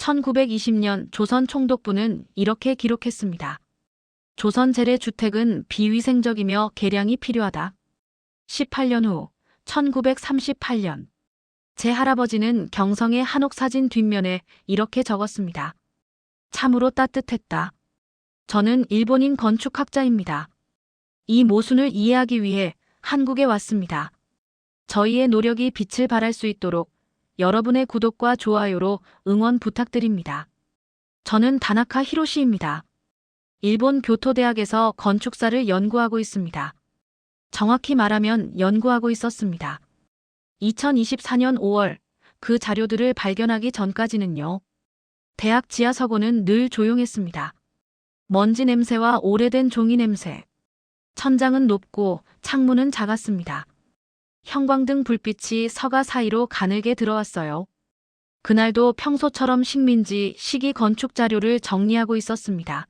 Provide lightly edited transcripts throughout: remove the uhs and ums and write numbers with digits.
1920년 조선 총독부는 이렇게 기록했습니다. 조선 재래주택은 비위생적이며 개량이 필요하다. 18년 후 1938년 제 할아버지는 경성의 한옥 사진 뒷면에 이렇게 적었습니다. 참으로 따뜻했다. 저는 일본인 건축학자입니다. 이 모순을 이해하기 위해 한국에 왔습니다. 저희의 노력이 빛을 발할 수 있도록 여러분의 구독과 좋아요로 응원 부탁드립니다. 저는 다나카 히로시입니다. 일본 교토대학에서 건축사를 연구하고 있습니다. 정확히 말하면 연구하고 있었습니다. 2024년 5월 그 자료들을 발견하기 전까지는요. 대학 지하서고는 늘 조용했습니다. 먼지 냄새와 오래된 종이 냄새. 천장은 높고 창문은 작았습니다. 형광등 불빛이 서가 사이로 가늘게 들어왔어요. 그날도 평소처럼 식민지 시기 건축 자료를 정리하고 있었습니다.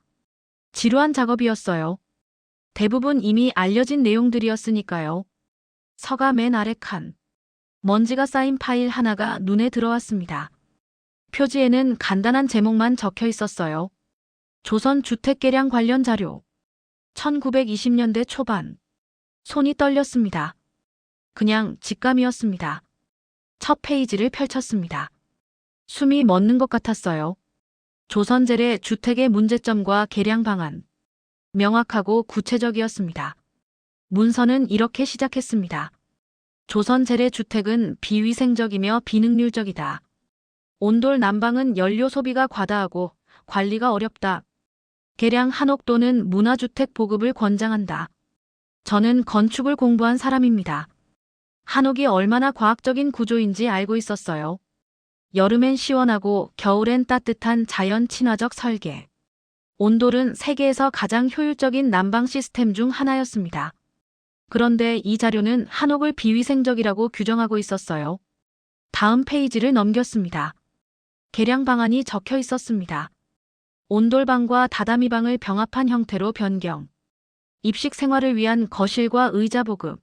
지루한 작업이었어요. 대부분 이미 알려진 내용들이었으니까요. 서가 맨 아래 칸. 먼지가 쌓인 파일 하나가 눈에 들어왔습니다. 표지에는 간단한 제목만 적혀 있었어요. 조선 주택개량 관련 자료. 1920년대 초반. 손이 떨렸습니다. 그냥 직감이었습니다. 첫 페이지를 펼쳤습니다. 숨이 멎는 것 같았어요. 조선 재래 주택의 문제점과 개량 방안. 명확하고 구체적이었습니다. 문서는 이렇게 시작했습니다. 조선 재래 주택은 비위생적이며 비능률적이다. 온돌 난방은 연료 소비가 과다하고 관리가 어렵다. 개량 한옥 또는 문화주택 보급을 권장한다. 저는 건축을 공부한 사람입니다. 한옥이 얼마나 과학적인 구조인지 알고 있었어요. 여름엔 시원하고 겨울엔 따뜻한 자연 친화적 설계. 온돌은 세계에서 가장 효율적인 난방 시스템 중 하나였습니다. 그런데 이 자료는 한옥을 비위생적이라고 규정하고 있었어요. 다음 페이지를 넘겼습니다. 개량 방안이 적혀 있었습니다. 온돌방과 다다미방을 병합한 형태로 변경. 입식 생활을 위한 거실과 의자 보급.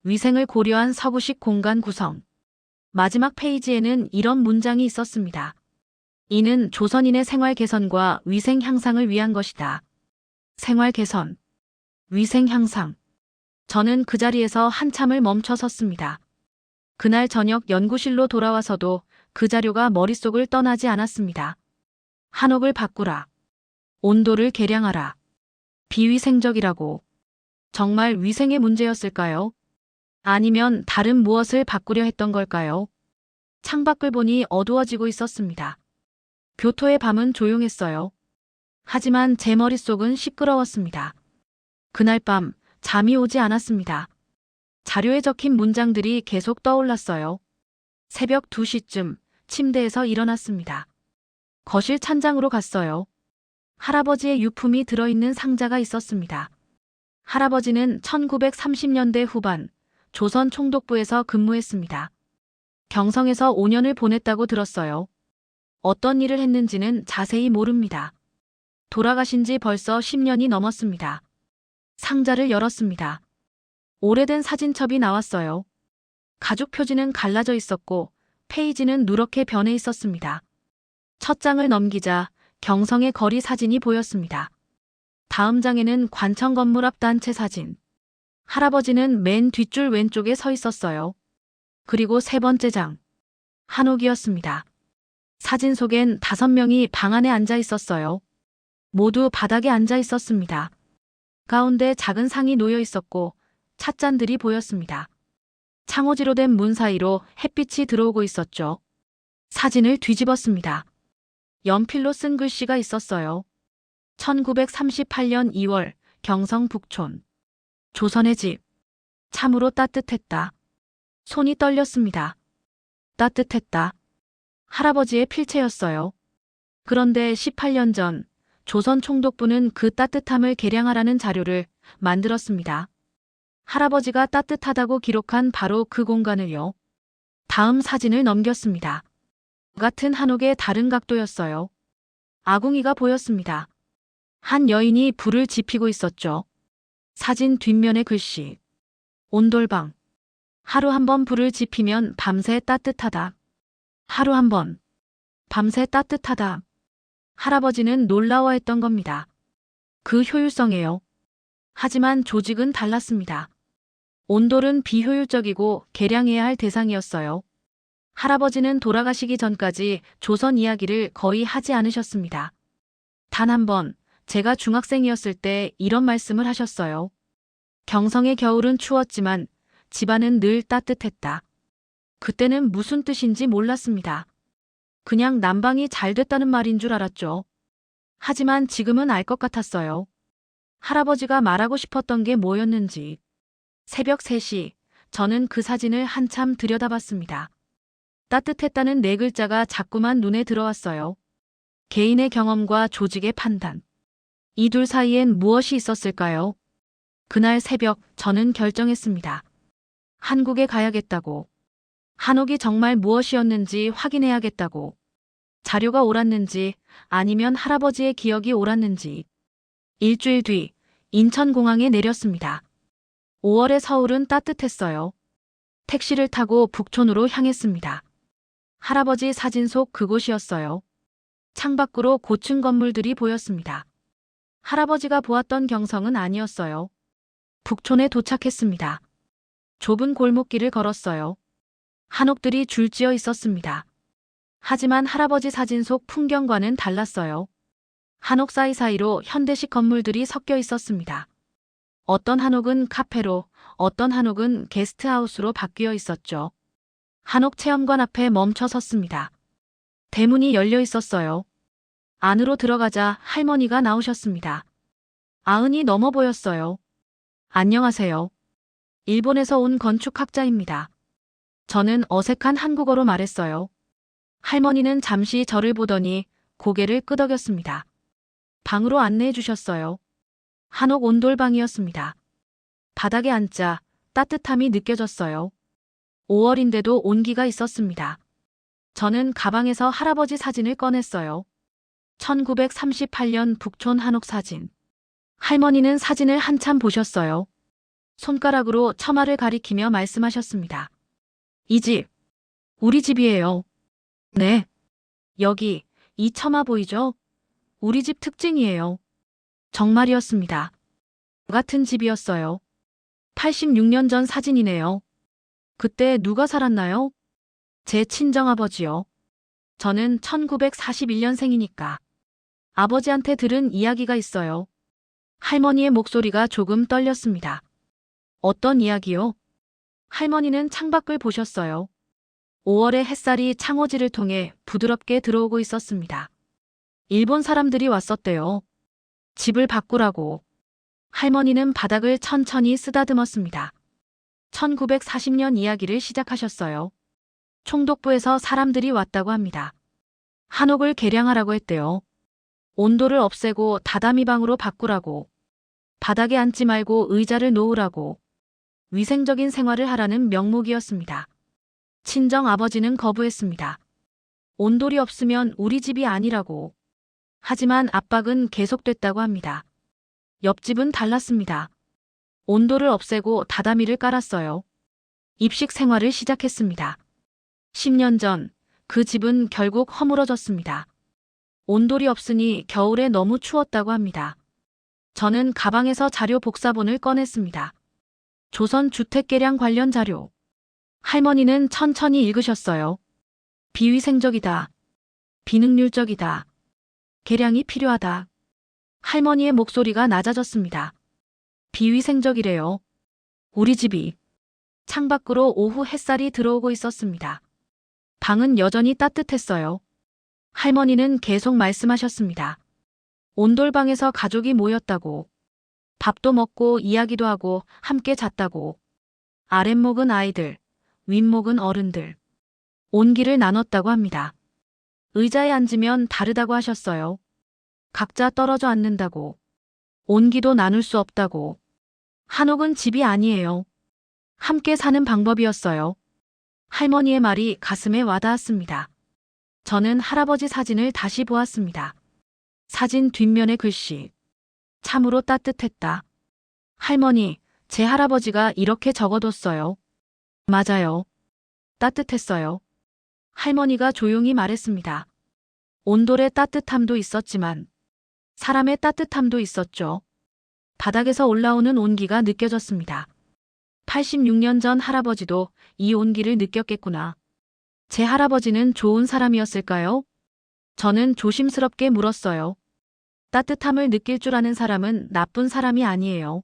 위생을 고려한 서구식 공간 구성. 마지막 페이지에는 이런 문장이 있었습니다. 이는 조선인의 생활 개선과 위생 향상을 위한 것이다. 생활 개선, 위생 향상. 저는 그 자리에서 한참을 멈춰 섰습니다. 그날 저녁 연구실로 돌아와서도 그 자료가 머릿속을 떠나지 않았습니다. 한옥을 바꾸라. 온도를 개량하라. 비위생적이라고. 정말 위생의 문제였을까요? 아니면 다른 무엇을 바꾸려 했던 걸까요? 창밖을 보니 어두워지고 있었습니다. 교토의 밤은 조용했어요. 하지만 제 머릿속은 시끄러웠습니다. 그날 밤 잠이 오지 않았습니다. 자료에 적힌 문장들이 계속 떠올랐어요. 새벽 2시쯤 침대에서 일어났습니다. 거실 찬장으로 갔어요. 할아버지의 유품이 들어있는 상자가 있었습니다. 할아버지는 1930년대 후반 조선 총독부에서 근무했습니다. 경성에서 5년을 보냈다고 들었어요. 어떤 일을 했는지는 자세히 모릅니다. 돌아가신 지 벌써 10년이 넘었습니다. 상자를 열었습니다. 오래된 사진첩이 나왔어요. 가죽 표지는 갈라져 있었고 페이지는 누렇게 변해 있었습니다. 첫 장을 넘기자 경성의 거리 사진이 보였습니다. 다음 장에는 관청 건물 앞 단체 사진. 할아버지는 맨 뒷줄 왼쪽에 서 있었어요. 그리고 세 번째 장. 한옥이었습니다. 사진 속엔 5명이 방 안에 앉아 있었어요. 모두 바닥에 앉아 있었습니다. 가운데 작은 상이 놓여 있었고 찻잔들이 보였습니다. 창호지로 된 문 사이로 햇빛이 들어오고 있었죠. 사진을 뒤집었습니다. 연필로 쓴 글씨가 있었어요. 1938년 2월 경성 북촌. 조선의 집. 참으로 따뜻했다. 손이 떨렸습니다. 따뜻했다. 할아버지의 필체였어요. 그런데 18년 전 조선 총독부는 그 따뜻함을 계량하라는 자료를 만들었습니다. 할아버지가 따뜻하다고 기록한 바로 그 공간을요. 다음 사진을 넘겼습니다. 같은 한옥의 다른 각도였어요. 아궁이가 보였습니다. 한 여인이 불을 지피고 있었죠. 사진 뒷면의 글씨. 온돌방. 하루 한 번 불을 지피면 밤새 따뜻하다. 하루 한 번. 밤새 따뜻하다. 할아버지는 놀라워했던 겁니다. 그 효율성에요. 하지만 조직은 달랐습니다. 온돌은 비효율적이고 개량해야 할 대상이었어요. 할아버지는 돌아가시기 전까지 조선 이야기를 거의 하지 않으셨습니다. 단 한 번 제가 중학생이었을 때 이런 말씀을 하셨어요. 경성의 겨울은 추웠지만 집안은 늘 따뜻했다. 그때는 무슨 뜻인지 몰랐습니다. 그냥 난방이 잘 됐다는 말인 줄 알았죠. 하지만 지금은 알 것 같았어요. 할아버지가 말하고 싶었던 게 뭐였는지. 새벽 3시, 저는 그 사진을 한참 들여다봤습니다. 따뜻했다는 네 글자가 자꾸만 눈에 들어왔어요. 개인의 경험과 조직의 판단. 이 둘 사이엔 무엇이 있었을까요? 그날 새벽 저는 결정했습니다. 한국에 가야겠다고. 한옥이 정말 무엇이었는지 확인해야겠다고. 자료가 옳았는지 아니면 할아버지의 기억이 옳았는지. 일주일 뒤 인천공항에 내렸습니다. 5월의 서울은 따뜻했어요. 택시를 타고 북촌으로 향했습니다. 할아버지 사진 속 그곳이었어요. 창밖으로 고층 건물들이 보였습니다. 할아버지가 보았던 경성은 아니었어요. 북촌에 도착했습니다. 좁은 골목길을 걸었어요. 한옥들이 줄지어 있었습니다. 하지만 할아버지 사진 속 풍경과는 달랐어요. 한옥 사이사이로 현대식 건물들이 섞여 있었습니다. 어떤 한옥은 카페로, 어떤 한옥은 게스트하우스로 바뀌어 있었죠. 한옥 체험관 앞에 멈춰 섰습니다. 대문이 열려 있었어요. 안으로 들어가자 할머니가 나오셨습니다. 90이 넘어 보였어요. 안녕하세요. 일본에서 온 건축학자입니다. 저는 어색한 한국어로 말했어요. 할머니는 잠시 저를 보더니 고개를 끄덕였습니다. 방으로 안내해 주셨어요. 한옥 온돌방이었습니다. 바닥에 앉자 따뜻함이 느껴졌어요. 5월인데도 온기가 있었습니다. 저는 가방에서 할아버지 사진을 꺼냈어요. 1938년 북촌 한옥 사진. 할머니는 사진을 한참 보셨어요. 손가락으로 처마를 가리키며 말씀하셨습니다. 이 집, 우리 집이에요. 네. 여기, 이 처마 보이죠? 우리 집 특징이에요. 정말이었습니다. 같은 집이었어요. 86년 전 사진이네요. 그때 누가 살았나요? 제 친정아버지요. 저는 1941년생이니까. 아버지한테 들은 이야기가 있어요. 할머니의 목소리가 조금 떨렸습니다. 어떤 이야기요? 할머니는 창밖을 보셨어요. 5월의 햇살이 창호지를 통해 부드럽게 들어오고 있었습니다. 일본 사람들이 왔었대요. 집을 바꾸라고. 할머니는 바닥을 천천히 쓰다듬었습니다. 1940년 이야기를 시작하셨어요. 총독부에서 사람들이 왔다고 합니다. 한옥을 개량하라고 했대요. 온도를 없애고 다다미 방으로 바꾸라고. 바닥에 앉지 말고 의자를 놓으라고. 위생적인 생활을 하라는 명목이었습니다. 친정 아버지는 거부했습니다. 온돌이 없으면 우리 집이 아니라고. 하지만 압박은 계속됐다고 합니다. 옆집은 달랐습니다. 온돌을 없애고 다다미를 깔았어요. 입식 생활을 시작했습니다. 10년 전 그 집은 결국 허물어졌습니다. 온돌이 없으니 겨울에 너무 추웠다고 합니다. 저는 가방에서 자료 복사본을 꺼냈습니다. 조선 주택개량 관련 자료. 할머니는 천천히 읽으셨어요. 비위생적이다. 비능률적이다. 개량이 필요하다. 할머니의 목소리가 낮아졌습니다. 비위생적이래요. 우리 집이. 창밖으로 오후 햇살이 들어오고 있었습니다. 방은 여전히 따뜻했어요. 할머니는 계속 말씀하셨습니다. 온돌방에서 가족이 모였다고. 밥도 먹고 이야기도 하고 함께 잤다고. 아랫목은 아이들, 윗목은 어른들. 온기를 나눴다고 합니다. 의자에 앉으면 다르다고 하셨어요. 각자 떨어져 앉는다고. 온기도 나눌 수 없다고. 한옥은 집이 아니에요. 함께 사는 방법이었어요. 할머니의 말이 가슴에 와닿았습니다. 저는 할아버지 사진을 다시 보았습니다. 사진 뒷면의 글씨. 참으로 따뜻했다. 할머니, 제 할아버지가 이렇게 적어뒀어요. 맞아요. 따뜻했어요. 할머니가 조용히 말했습니다. 온돌의 따뜻함도 있었지만 사람의 따뜻함도 있었죠. 바닥에서 올라오는 온기가 느껴졌습니다. 86년 전 할아버지도 이 온기를 느꼈겠구나. 제 할아버지는 좋은 사람이었을까요? 저는 조심스럽게 물었어요. 따뜻함을 느낄 줄 아는 사람은 나쁜 사람이 아니에요.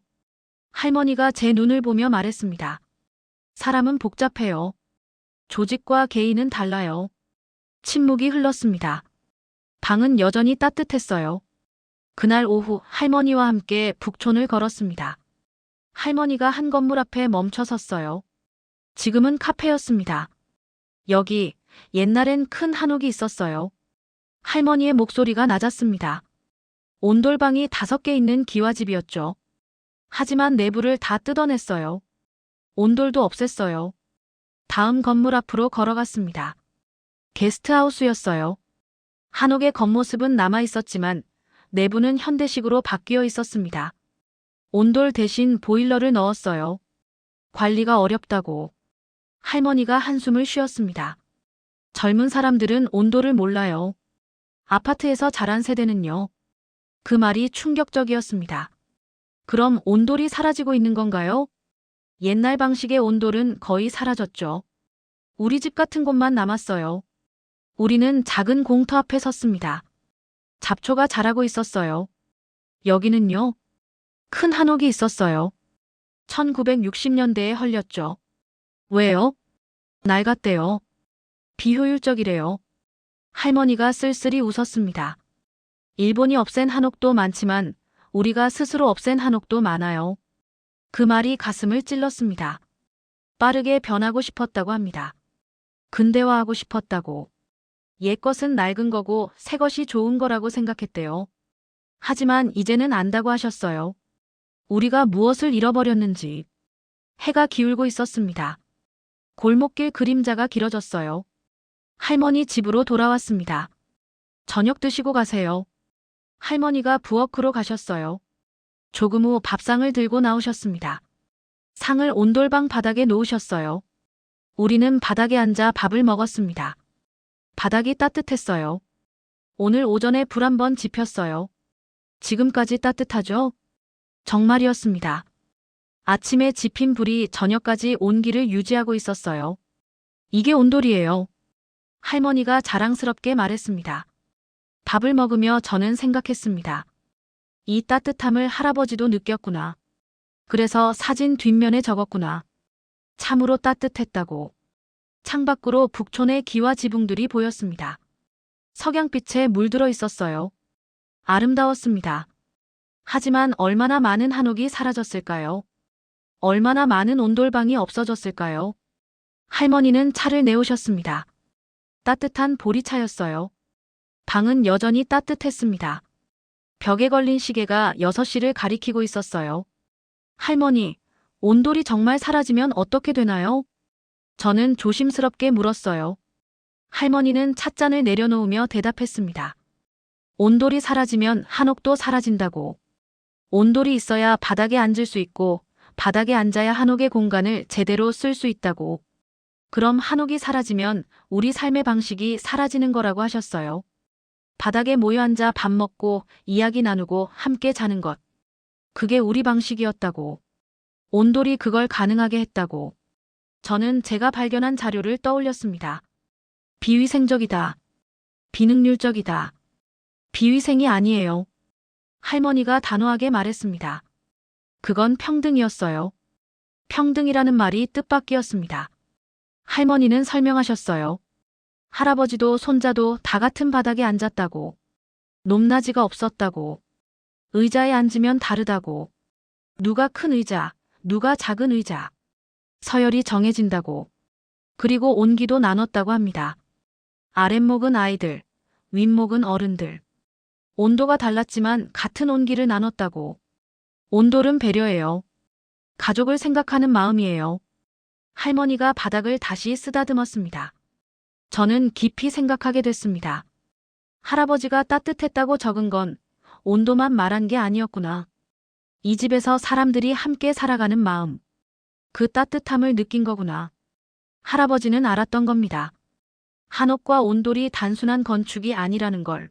할머니가 제 눈을 보며 말했습니다. 사람은 복잡해요. 조직과 개인은 달라요. 침묵이 흘렀습니다. 방은 여전히 따뜻했어요. 그날 오후 할머니와 함께 북촌을 걸었습니다. 할머니가 한 건물 앞에 멈춰 섰어요. 지금은 카페였습니다. 여기 옛날엔 큰 한옥이 있었어요. 할머니의 목소리가 낮았습니다. 온돌방이 5개 있는 기와집이었죠. 하지만 내부를 다 뜯어냈어요. 온돌도 없앴어요. 다음 건물 앞으로 걸어갔습니다. 게스트하우스였어요. 한옥의 겉모습은 남아있었지만 내부는 현대식으로 바뀌어 있었습니다. 온돌 대신 보일러를 넣었어요. 관리가 어렵다고. 할머니가 한숨을 쉬었습니다. 젊은 사람들은 온돌을 몰라요. 아파트에서 자란 세대는요. 그 말이 충격적이었습니다. 그럼 온돌이 사라지고 있는 건가요? 옛날 방식의 온돌은 거의 사라졌죠. 우리 집 같은 곳만 남았어요. 우리는 작은 공터 앞에 섰습니다. 잡초가 자라고 있었어요. 여기는요. 큰 한옥이 있었어요. 1960년대에 헐렸죠. 왜요? 낡았대요. 비효율적이래요. 할머니가 쓸쓸히 웃었습니다. 일본이 없앤 한옥도 많지만 우리가 스스로 없앤 한옥도 많아요. 그 말이 가슴을 찔렀습니다. 빠르게 변하고 싶었다고 합니다. 근대화하고 싶었다고. 옛것은 낡은 거고 새 것이 좋은 거라고 생각했대요. 하지만 이제는 안다고 하셨어요. 우리가 무엇을 잃어버렸는지. 해가 기울고 있었습니다. 골목길 그림자가 길어졌어요. 할머니 집으로 돌아왔습니다. 저녁 드시고 가세요. 할머니가 부엌으로 가셨어요. 조금 후 밥상을 들고 나오셨습니다. 상을 온돌방 바닥에 놓으셨어요. 우리는 바닥에 앉아 밥을 먹었습니다. 바닥이 따뜻했어요. 오늘 오전에 불 한 번 지폈어요. 지금까지 따뜻하죠? 정말이었습니다. 아침에 지핀 불이 저녁까지 온기를 유지하고 있었어요. 이게 온돌이에요. 할머니가 자랑스럽게 말했습니다. 밥을 먹으며 저는 생각했습니다. 이 따뜻함을 할아버지도 느꼈구나. 그래서 사진 뒷면에 적었구나. 참으로 따뜻했다고. 창밖으로 북촌의 기와 지붕들이 보였습니다. 석양빛에 물들어 있었어요. 아름다웠습니다. 하지만 얼마나 많은 한옥이 사라졌을까요? 얼마나 많은 온돌방이 없어졌을까요? 할머니는 차를 내오셨습니다. 따뜻한 보리차였어요. 방은 여전히 따뜻했습니다. 벽에 걸린 시계가 6시를 가리키고 있었어요. 할머니, 온돌이 정말 사라지면 어떻게 되나요? 저는 조심스럽게 물었어요. 할머니는 찻잔을 내려놓으며 대답했습니다. 온돌이 사라지면 한옥도 사라진다고. 온돌이 있어야 바닥에 앉을 수 있고 바닥에 앉아야 한옥의 공간을 제대로 쓸 수 있다고. 그럼 한옥이 사라지면 우리 삶의 방식이 사라지는 거라고 하셨어요. 바닥에 모여 앉아 밥 먹고 이야기 나누고 함께 자는 것. 그게 우리 방식이었다고. 온돌이 그걸 가능하게 했다고. 저는 제가 발견한 자료를 떠올렸습니다. 비위생적이다. 비능률적이다. 비위생이 아니에요. 할머니가 단호하게 말했습니다. 그건 평등이었어요. 평등이라는 말이 뜻밖이었습니다. 할머니는 설명하셨어요. 할아버지도 손자도 다 같은 바닥에 앉았다고. 높낮이가 없었다고. 의자에 앉으면 다르다고. 누가 큰 의자, 누가 작은 의자. 서열이 정해진다고. 그리고 온기도 나눴다고 합니다. 아랫목은 아이들, 윗목은 어른들. 온도가 달랐지만 같은 온기를 나눴다고. 온돌은 배려예요. 가족을 생각하는 마음이에요. 할머니가 바닥을 다시 쓰다듬었습니다. 저는 깊이 생각하게 됐습니다. 할아버지가 따뜻했다고 적은 건 온도만 말한 게 아니었구나. 이 집에서 사람들이 함께 살아가는 마음. 그 따뜻함을 느낀 거구나. 할아버지는 알았던 겁니다. 한옥과 온돌이 단순한 건축이 아니라는 걸.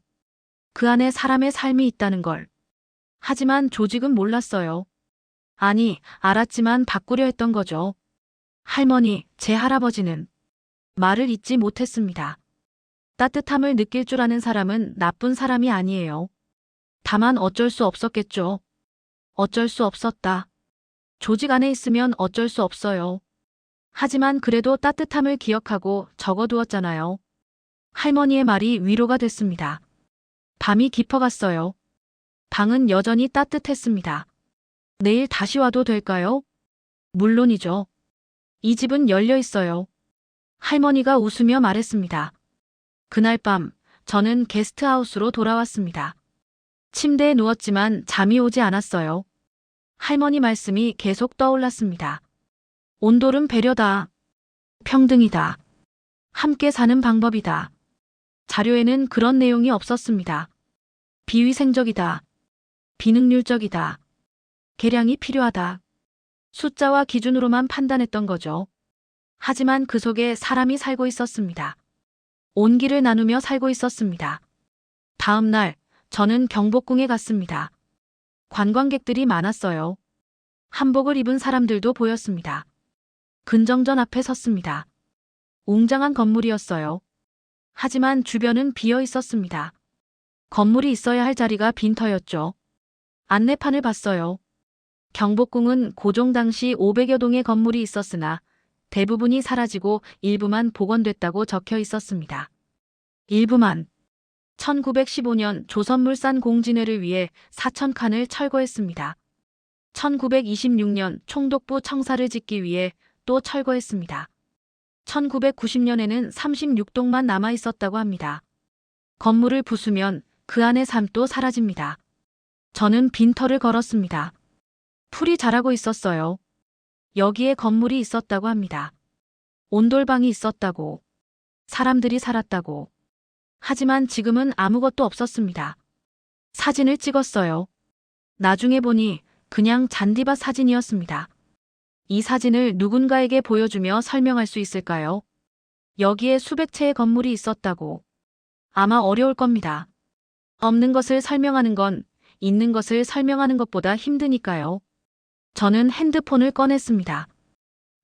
그 안에 사람의 삶이 있다는 걸. 하지만 조직은 몰랐어요. 아니, 알았지만 바꾸려 했던 거죠. 할머니, 제 할아버지는 말을 잇지 못했습니다. 따뜻함을 느낄 줄 아는 사람은 나쁜 사람이 아니에요. 다만 어쩔 수 없었겠죠. 어쩔 수 없었다. 조직 안에 있으면 어쩔 수 없어요. 하지만 그래도 따뜻함을 기억하고 적어두었잖아요. 할머니의 말이 위로가 됐습니다. 밤이 깊어갔어요. 방은 여전히 따뜻했습니다. 내일 다시 와도 될까요? 물론이죠. 이 집은 열려 있어요. 할머니가 웃으며 말했습니다. 그날 밤, 저는 게스트하우스로 돌아왔습니다. 침대에 누웠지만 잠이 오지 않았어요. 할머니 말씀이 계속 떠올랐습니다. 온돌은 배려다. 평등이다. 함께 사는 방법이다. 자료에는 그런 내용이 없었습니다. 비위생적이다. 비능률적이다. 계량이 필요하다. 숫자와 기준으로만 판단했던 거죠. 하지만 그 속에 사람이 살고 있었습니다. 온기를 나누며 살고 있었습니다. 다음 날, 저는 경복궁에 갔습니다. 관광객들이 많았어요. 한복을 입은 사람들도 보였습니다. 근정전 앞에 섰습니다. 웅장한 건물이었어요. 하지만 주변은 비어 있었습니다. 건물이 있어야 할 자리가 빈터였죠. 안내판을 봤어요. 경복궁은 고종 당시 500여 동의 건물이 있었으나 대부분이 사라지고 일부만 복원됐다고 적혀 있었습니다. 일부만. 1915년 조선물산 공진회를 위해 4,000칸을 철거했습니다. 1926년 총독부 청사를 짓기 위해 또 철거했습니다. 1990년에는 36동만 남아 있었다고 합니다. 건물을 부수면 그 안의 삶도 사라집니다. 저는 빈터를 걸었습니다. 풀이 자라고 있었어요. 여기에 건물이 있었다고 합니다. 온돌방이 있었다고. 사람들이 살았다고. 하지만 지금은 아무것도 없었습니다. 사진을 찍었어요. 나중에 보니 그냥 잔디밭 사진이었습니다. 이 사진을 누군가에게 보여주며 설명할 수 있을까요? 여기에 수백 채의 건물이 있었다고. 아마 어려울 겁니다. 없는 것을 설명하는 건 있는 것을 설명하는 것보다 힘드니까요. 저는 핸드폰을 꺼냈습니다.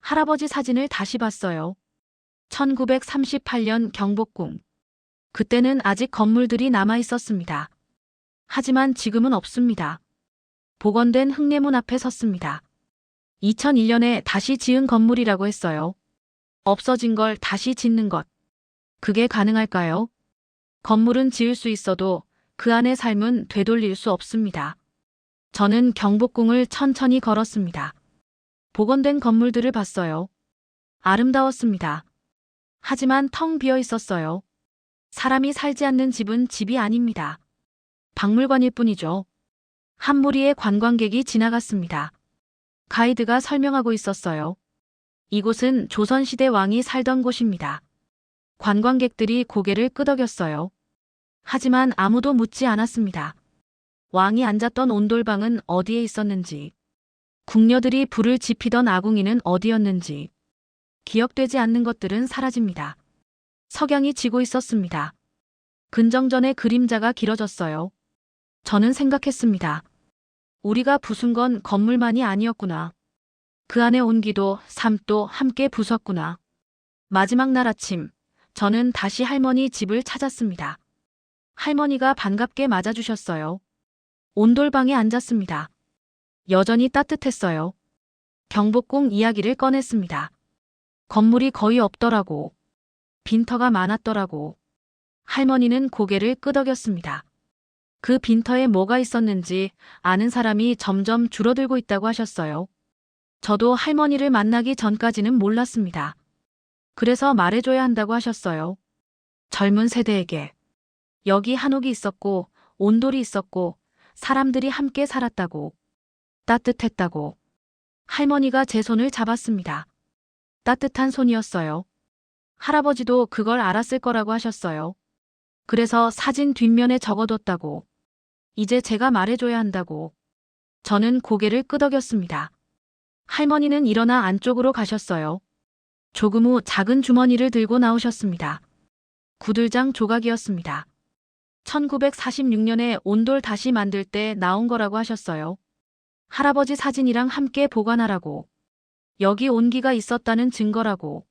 할아버지 사진을 다시 봤어요. 1938년 경복궁. 그때는 아직 건물들이 남아 있었습니다. 하지만 지금은 없습니다. 복원된 흥례문 앞에 섰습니다. 2001년에 다시 지은 건물이라고 했어요. 없어진 걸 다시 짓는 것. 그게 가능할까요? 건물은 지을 수 있어도 그 안의 삶은 되돌릴 수 없습니다. 저는 경복궁을 천천히 걸었습니다. 복원된 건물들을 봤어요. 아름다웠습니다. 하지만 텅 비어 있었어요. 사람이 살지 않는 집은 집이 아닙니다. 박물관일 뿐이죠. 한 무리의 관광객이 지나갔습니다. 가이드가 설명하고 있었어요. 이곳은 조선시대 왕이 살던 곳입니다. 관광객들이 고개를 끄덕였어요. 하지만 아무도 묻지 않았습니다. 왕이 앉았던 온돌방은 어디에 있었는지, 궁녀들이 불을 지피던 아궁이는 어디였는지, 기억되지 않는 것들은 사라집니다. 석양이 지고 있었습니다. 근정전의 그림자가 길어졌어요. 저는 생각했습니다. 우리가 부순 건 건물만이 아니었구나. 그 안의 온기도 삶도 함께 부쉈구나. 마지막 날 아침, 저는 다시 할머니 집을 찾았습니다. 할머니가 반갑게 맞아주셨어요. 온돌방에 앉았습니다. 여전히 따뜻했어요. 경복궁 이야기를 꺼냈습니다. 건물이 거의 없더라고. 빈터가 많았더라고. 할머니는 고개를 끄덕였습니다. 그 빈터에 뭐가 있었는지 아는 사람이 점점 줄어들고 있다고 하셨어요. 저도 할머니를 만나기 전까지는 몰랐습니다. 그래서 말해줘야 한다고 하셨어요. 젊은 세대에게. 여기 한옥이 있었고, 온돌이 있었고, 사람들이 함께 살았다고. 따뜻했다고. 할머니가 제 손을 잡았습니다. 따뜻한 손이었어요. 할아버지도 그걸 알았을 거라고 하셨어요. 그래서 사진 뒷면에 적어뒀다고. 이제 제가 말해줘야 한다고. 저는 고개를 끄덕였습니다. 할머니는 일어나 안쪽으로 가셨어요. 조금 후 작은 주머니를 들고 나오셨습니다. 구들장 조각이었습니다. 1946년에 온돌 다시 만들 때 나온 거라고 하셨어요. 할아버지 사진이랑 함께 보관하라고. 여기 온기가 있었다는 증거라고.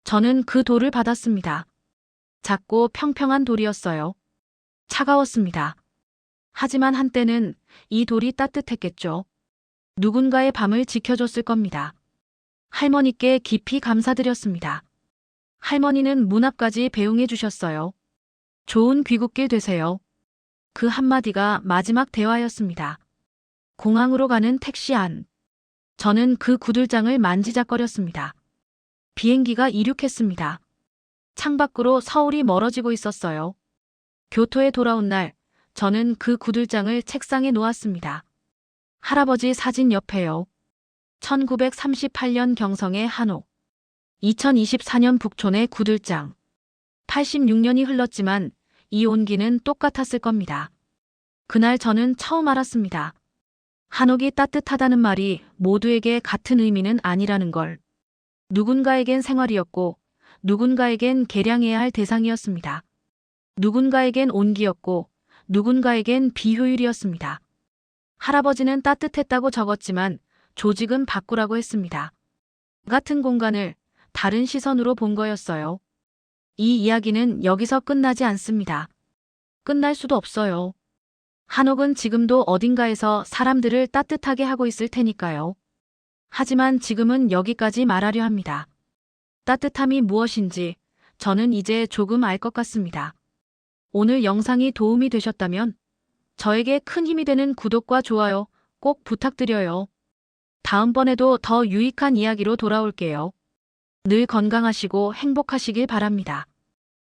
저는 그 돌을 받았습니다. 작고 평평한 돌이었어요. 차가웠습니다. 하지만 한때는 이 돌이 따뜻했겠죠. 누군가의 밤을 지켜줬을 겁니다. 할머니께 깊이 감사드렸습니다. 할머니는 문 앞까지 배웅해 주셨어요. 좋은 귀국길 되세요. 그 한마디가 마지막 대화였습니다. 공항으로 가는 택시 안. 저는 그 구들장을 만지작거렸습니다. 비행기가 이륙했습니다. 창밖으로 서울이 멀어지고 있었어요. 교토에 돌아온 날, 저는 그 구들장을 책상에 놓았습니다. 할아버지 사진 옆에요. 1938년 경성의 한옥. 2024년 북촌의 구들장. 86년이 흘렀지만 이 온기는 똑같았을 겁니다. 그날 저는 처음 알았습니다. 한옥이 따뜻하다는 말이 모두에게 같은 의미는 아니라는 걸. 누군가에겐 생활이었고 누군가에겐 개량해야 할 대상이었습니다. 누군가에겐 온기였고 누군가에겐 비효율이었습니다. 할아버지는 따뜻했다고 적었지만 조직은 바꾸라고 했습니다. 같은 공간을 다른 시선으로 본 거였어요. 이 이야기는 여기서 끝나지 않습니다. 끝날 수도 없어요. 한옥은 지금도 어딘가에서 사람들을 따뜻하게 하고 있을 테니까요. 하지만 지금은 여기까지 말하려 합니다. 따뜻함이 무엇인지 저는 이제 조금 알 것 같습니다. 오늘 영상이 도움이 되셨다면 저에게 큰 힘이 되는 구독과 좋아요 꼭 부탁드려요. 다음번에도 더 유익한 이야기로 돌아올게요. 늘 건강하시고 행복하시길 바랍니다.